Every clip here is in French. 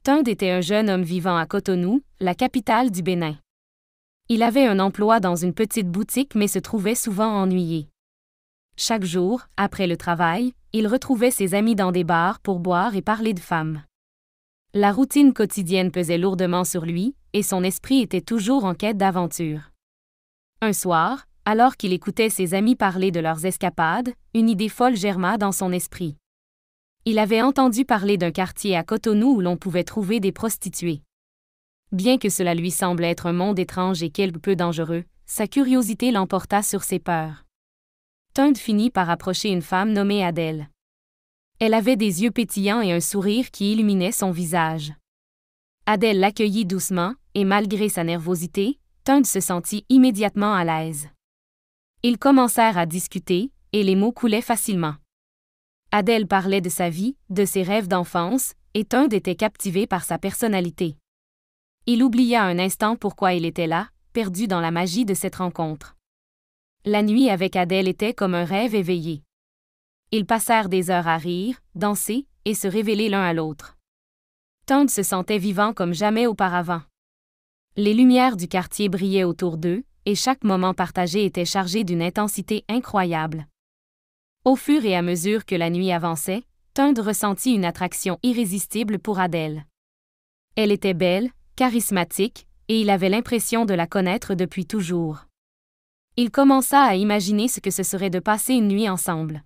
Tund était un jeune homme vivant à Cotonou, la capitale du Bénin. Il avait un emploi dans une petite boutique mais se trouvait souvent ennuyé. Chaque jour, après le travail, il retrouvait ses amis dans des bars pour boire et parler de femmes. La routine quotidienne pesait lourdement sur lui, et son esprit était toujours en quête d'aventure. Un soir, alors qu'il écoutait ses amis parler de leurs escapades, une idée folle germa dans son esprit. Il avait entendu parler d'un quartier à Cotonou où l'on pouvait trouver des prostituées. Bien que cela lui semble être un monde étrange et quelque peu dangereux, sa curiosité l'emporta sur ses peurs. Tund finit par approcher une femme nommée Adèle. Elle avait des yeux pétillants et un sourire qui illuminait son visage. Adèle l'accueillit doucement, et malgré sa nervosité, Tund se sentit immédiatement à l'aise. Ils commencèrent à discuter, et les mots coulaient facilement. Adèle parlait de sa vie, de ses rêves d'enfance, et Tund était captivé par sa personnalité. Il oublia un instant pourquoi il était là, perdu dans la magie de cette rencontre. La nuit avec Adèle était comme un rêve éveillé. Ils passèrent des heures à rire, danser, et se révéler l'un à l'autre. Tund se sentait vivant comme jamais auparavant. Les lumières du quartier brillaient autour d'eux, et chaque moment partagé était chargé d'une intensité incroyable. Au fur et à mesure que la nuit avançait, Tund ressentit une attraction irrésistible pour Adèle. Elle était belle, charismatique, et il avait l'impression de la connaître depuis toujours. Il commença à imaginer ce que ce serait de passer une nuit ensemble.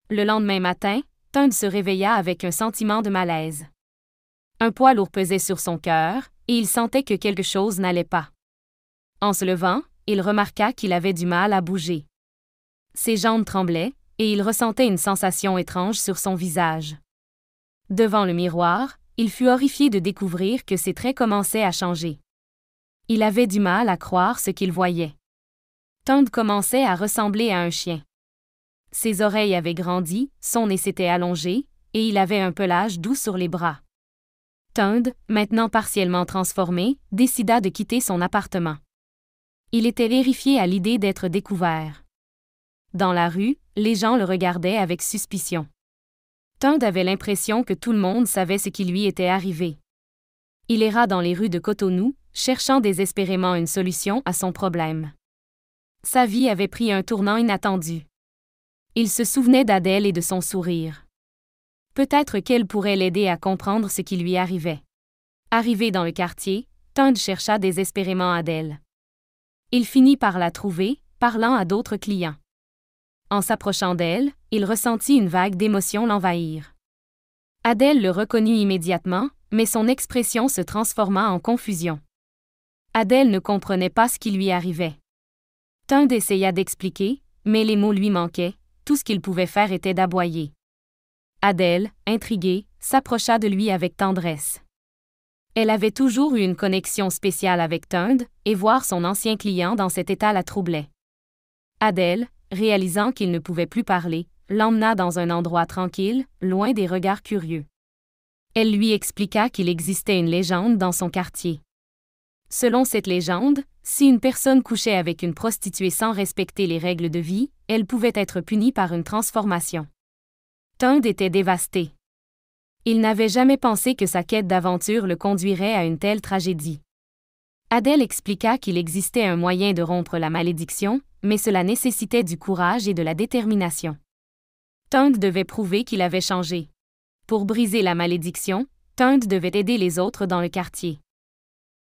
Le lendemain matin, Tund se réveilla avec un sentiment de malaise. Un poids lourd pesait sur son cœur, et il sentait que quelque chose n'allait pas. En se levant, il remarqua qu'il avait du mal à bouger. Ses jambes tremblaient, et il ressentait une sensation étrange sur son visage. Devant le miroir, il fut horrifié de découvrir que ses traits commençaient à changer. Il avait du mal à croire ce qu'il voyait. Tund commençait à ressembler à un chien. Ses oreilles avaient grandi, son nez s'était allongé, et il avait un pelage doux sur les bras. Tund, maintenant partiellement transformé, décida de quitter son appartement. Il était terrifié à l'idée d'être découvert. Dans la rue, les gens le regardaient avec suspicion. Tund avait l'impression que tout le monde savait ce qui lui était arrivé. Il erra dans les rues de Cotonou, cherchant désespérément une solution à son problème. Sa vie avait pris un tournant inattendu. Il se souvenait d'Adèle et de son sourire. Peut-être qu'elle pourrait l'aider à comprendre ce qui lui arrivait. Arrivé dans le quartier, Tund chercha désespérément Adèle. Il finit par la trouver, parlant à d'autres clients. En s'approchant d'elle, il ressentit une vague d'émotion l'envahir. Adèle le reconnut immédiatement, mais son expression se transforma en confusion. Adèle ne comprenait pas ce qui lui arrivait. Tund essaya d'expliquer, mais les mots lui manquaient, tout ce qu'il pouvait faire était d'aboyer. Adèle, intriguée, s'approcha de lui avec tendresse. Elle avait toujours eu une connexion spéciale avec Tund, et voir son ancien client dans cet état la troublait. Adèle, réalisant qu'il ne pouvait plus parler, l'emmena dans un endroit tranquille, loin des regards curieux. Elle lui expliqua qu'il existait une légende dans son quartier. Selon cette légende, si une personne couchait avec une prostituée sans respecter les règles de vie, elle pouvait être punie par une transformation. Tund était dévasté. Il n'avait jamais pensé que sa quête d'aventure le conduirait à une telle tragédie. Adèle expliqua qu'il existait un moyen de rompre la malédiction, mais cela nécessitait du courage et de la détermination. Tund devait prouver qu'il avait changé. Pour briser la malédiction, Tund devait aider les autres dans le quartier.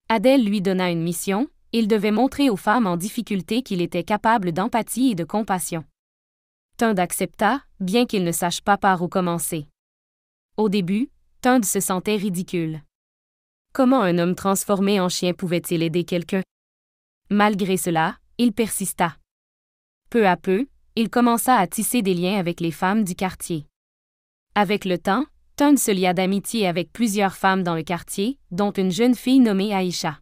Adèle lui donna une mission, il devait montrer aux femmes en difficulté qu'il était capable d'empathie et de compassion. Tund accepta, bien qu'il ne sache pas par où commencer. Au début, Tund se sentait ridicule. Comment un homme transformé en chien pouvait-il aider quelqu'un? Malgré cela, il persista. Peu à peu, il commença à tisser des liens avec les femmes du quartier. Avec le temps, Tund se lia d'amitié avec plusieurs femmes dans le quartier, dont une jeune fille nommée Aïcha.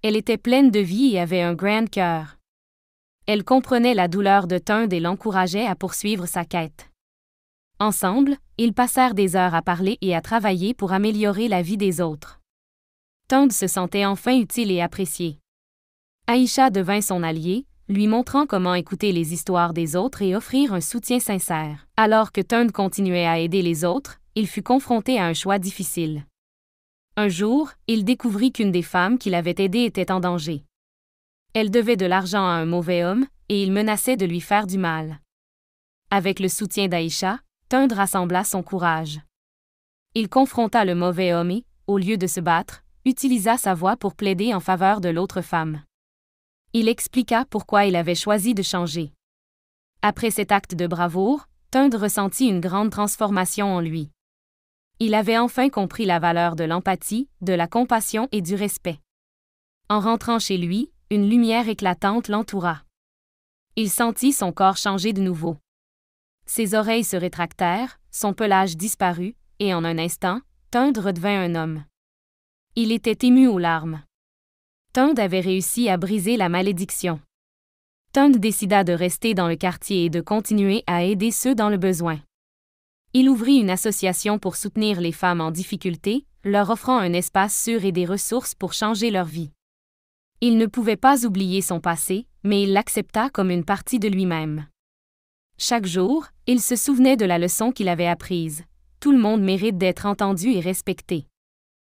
Elle était pleine de vie et avait un grand cœur. Elle comprenait la douleur de Tund et l'encourageait à poursuivre sa quête. Ensemble, ils passèrent des heures à parler et à travailler pour améliorer la vie des autres. Tund se sentait enfin utile et apprécié. Aïcha devint son allié, lui montrant comment écouter les histoires des autres et offrir un soutien sincère. Alors que Tund continuait à aider les autres, il fut confronté à un choix difficile. Un jour, il découvrit qu'une des femmes qu'il avait aidées était en danger. Elle devait de l'argent à un mauvais homme, et il menaçait de lui faire du mal. Avec le soutien d'Aïcha, Tund rassembla son courage. Il confronta le mauvais homme et, au lieu de se battre, utilisa sa voix pour plaider en faveur de l'autre femme. Il expliqua pourquoi il avait choisi de changer. Après cet acte de bravoure, Tund ressentit une grande transformation en lui. Il avait enfin compris la valeur de l'empathie, de la compassion et du respect. En rentrant chez lui, une lumière éclatante l'entoura. Il sentit son corps changer de nouveau. Ses oreilles se rétractèrent, son pelage disparut, et en un instant, Tund redevint un homme. Il était ému aux larmes. Tund avait réussi à briser la malédiction. Tund décida de rester dans le quartier et de continuer à aider ceux dans le besoin. Il ouvrit une association pour soutenir les femmes en difficulté, leur offrant un espace sûr et des ressources pour changer leur vie. Il ne pouvait pas oublier son passé, mais il l'accepta comme une partie de lui-même. Chaque jour, il se souvenait de la leçon qu'il avait apprise. Tout le monde mérite d'être entendu et respecté.